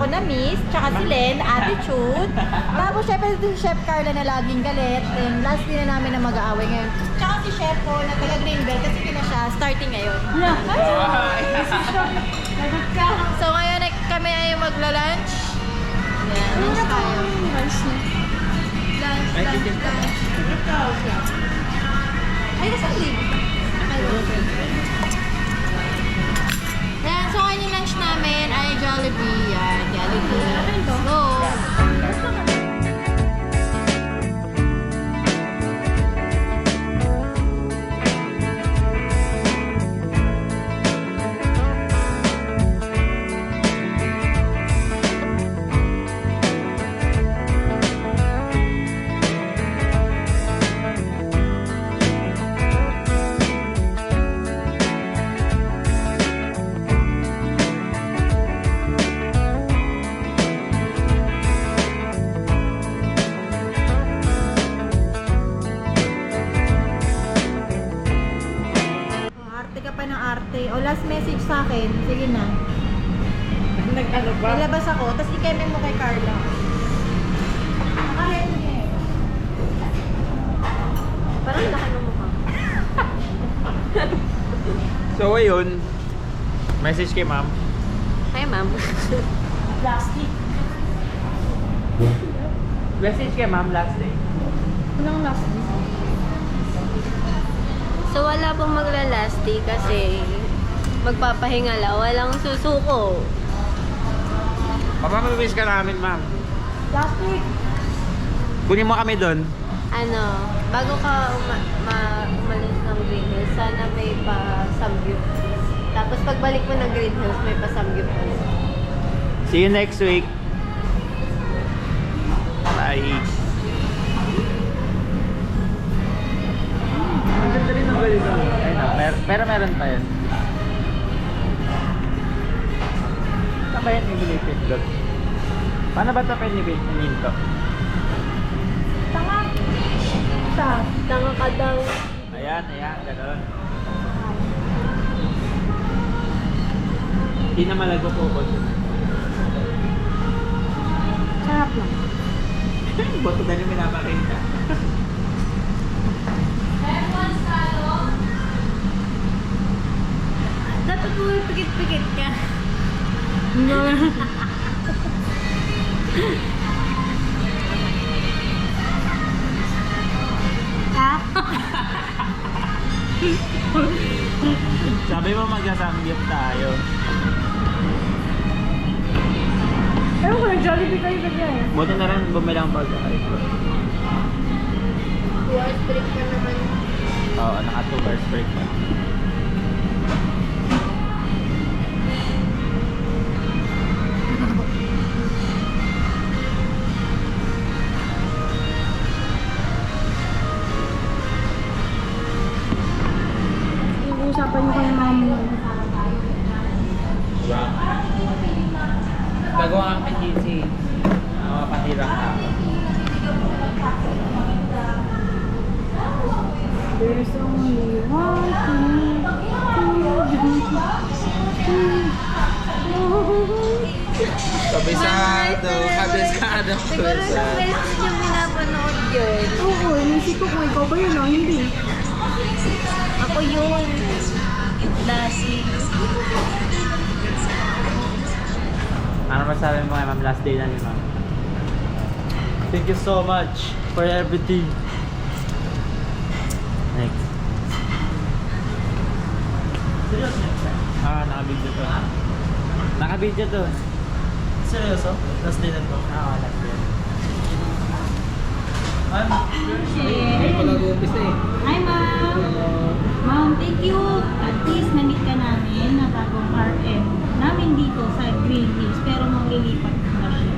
ako na miss, tsaka si Len, attitude. Tapos syempre si Chef Carla na laging galit. And last din na namin na mag-aaway ngayon. Tsaka si Chef ko na taga Greenbelt kasi pina siya starting ngayon. So ngayon kami ay magla-lunch. Yan, lunch tayo. Lunch. Ay, nasa live. Yan, so ngayon yung lunch namin ay Jollibee. Yan, Jollibee. Let's go! O last message sa akin, sige na. Nag-ano ba? Nilabas ako, tapos i-keme mo kay Carla. Nakaready niya eh. Parang laki ng mukha. So ayun, message kay ma'am. Hi, ma'am. Plastic. Message kay ma'am last day. Anong last day? So, wala pong magla-last day kasi magpapahinga lang. Walang susuko. Papapabis ka namin, ma'am. Plastic. Kunin mo kami doon. Ano, bago ka umalis ng Green Hills, sana may pa-samgyup. Tapos pagbalik mo ng Green Hills, may pa-samgyup ulit. See you next week. Bye. Ang ganda rin ng ganito. Pero meron pa yun. Saan ba yan i-believe dot? Paano ba ito pinibigin to? Tanga. Sa. Tanga ka daw. Ayan, gano'n. Hindi na malago po ko. Sarap lang. Boto na yung pinapakita. Dapat mo may pikit-pikit ka. Ha? Sabi mo magkasamgyup tayo. Pero kung nag-Jollibee kayo ganyan. Buti na rin bumilang pagkain ko. 2 hours break ka naman. Oo, naka 2 hours break pa. Usapan niyo kay ma'am. Diba? Gagawa kang PGC. Mga patirang tao. There's only one thing Kabisado. Siguro sa message yung pinapanood yun. Oo, inisip ko kung ikaw ba yun o hindi. Ako yun. Lasing. Ano masabi mo kay ma'am? Last day na ni ma'am. Thank you so much for everything. Next. Naka-video to. Naka-video to. Seryoso? Last day na to? Last day. Hi ma'am! Ma'am, thank you. At least na-meet ka namin na bagong RM namin dito sa Green Hills. Pero manglilipat na siya.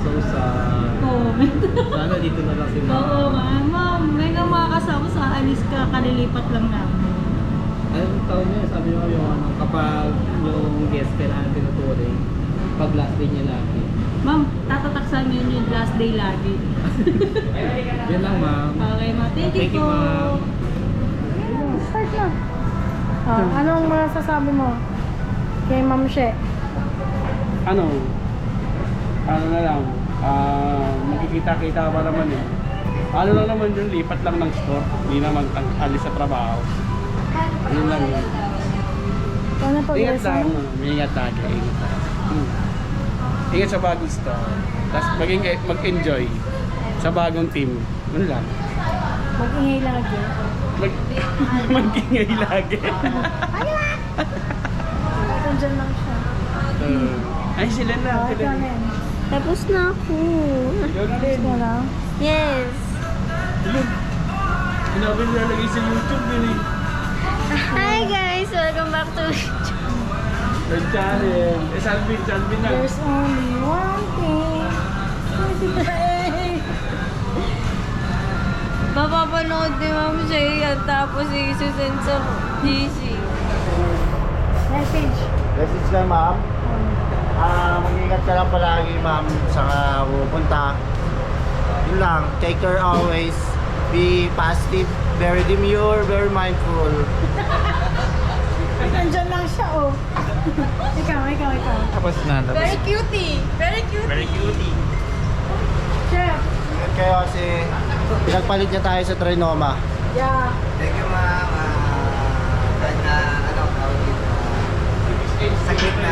So sad. Comment. Sana dito na lang si Ma'am. Oo ma'am. Ma'am, may nga makakasama sa alis ka. Kalilipat lang namin. Anong taon niya? Sabi niyo yung ano, kapag yung guest kailangan tinuturing, pag last day niya lagi. Ma'am, tatataksan yun yung last day lagi. Yan lang, ma'am. Okay ma'am. Thank you Thank you, po. ma'am. Start na. Anong masasabi mo kay Ma'am She? Ano? ano na lang, magkikita-kita pa naman eh. Ano lang naman yun, lipat lang ng store. Hindi naman alis sa trabaho. Yun lang yun. Paano Ingat pag-resa? lang. Ingat lagi. Ingat lang. Ingat sa bagong store. Tapos mag-enjoy sa bagong team. Yun lang. Mag-ingay lagi. Mag-ingay lagi. Ito dyan lang siya. Ay, sila na. Oh, ito Sila na na. yan. Tapos na ako. Ikaw na rin. Ito na. Yes. Sinabi nilalagay sa YouTube din eh. Hi guys! Welcome back to Red channel. Eh, Salvin na. There's only one thing. Mapapanood ni Ma'am Shay at tapos isusend sa GC. Message. Message lang, ma'am. Mag-ingat ka lang palagi, ma'am, sa pupunta. Yun lang, take care always. Be positive, very demure, very mindful. Nandyan lang siya, oh. ikaw. Tapos na. Very cutie. Very cutie. Very cutie. Chef. Ingat kayo kasi pinagpalit niya tayo sa Trinoma. Yeah. Thank you, ma'am. Kahit na, sakit na,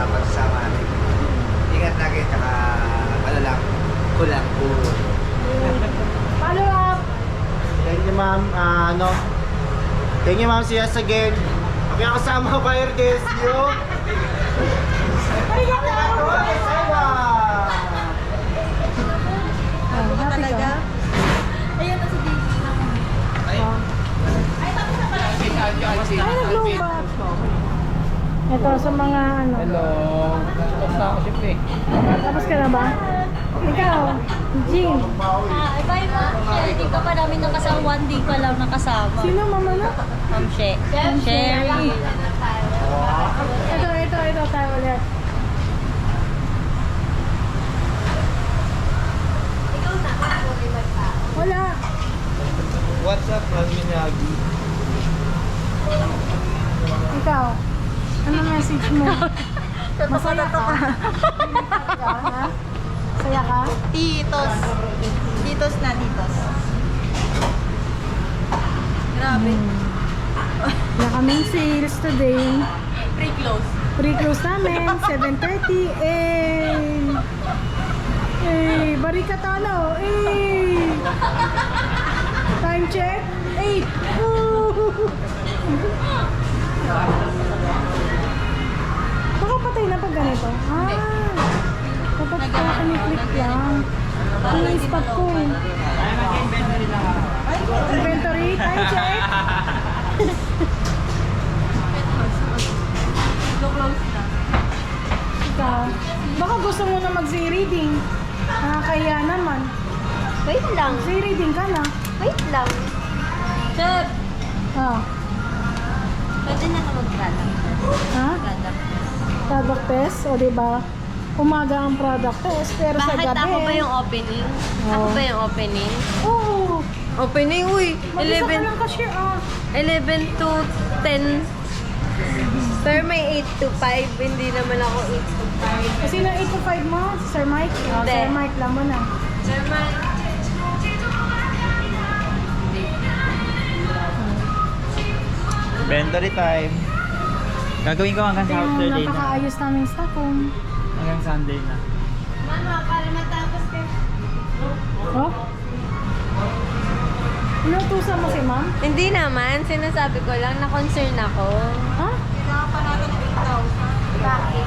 pagsasama natin. Ingat lagi, tsaka, kulang po. Follow up. Thank you, ma'am. Thank you, ma'am. See us again. Kami ang kasama ko kay Ergesio. Talaga? Ayun na si Daisy. Ay, nag-lombat. Ito sa mga ano. Hello. Tapos na ako, syempre. Tapos ka na ba? Ikaw, Jean. Bye mo. Hindi ka pa namin nakasama. One day pa lang nakasama. Sino mama na? Ma'am Sherry. Ito tayo ulit. Wala. What's up, Ma'am Miyagi? Ikaw, ano message mo? Masaya ka? Ha? Saya ka? Titos. Titos na titos. Grabe. Wala kaming sales today. Pre-close. Pre-close namin, 7:30. Barikat talo. Time check, 8. Baka patay na pag ganito. Dapat click lang. Ang spot ko. Inventory, time check. Ikaw, baka gusto mo na mag-reading. Nakakaya naman. Wait lang. Reading ka na. Wait lang. Chef. Pwede na ka mag-product. Ha? Product. Product test, o diba? Umaga ang product test, pero sa Bakit gabi. ako ba yung opening? Ako Oo. ba yung opening? Oo. Opening, uy! Mag-isa ka lang cashier, 11 to 10. Pero may 8 to 5. Hindi naman ako 8 to 5. Kasi na 8 to 5 mo, si Sir Mike. Hindi. Sir Mike lang mo na. Sir Mike. Inventory time. Gagawin ko hanggang Ito yung Saturday na. napakaayos naming stock room. Hanggang Sunday na. Mama, para matapos kayo. Oh? Inutusan mo si ma'am? Hindi naman. Sinasabi ko lang na concern ako. Ha? Kailangan pa natin ng 8,000. Bakit?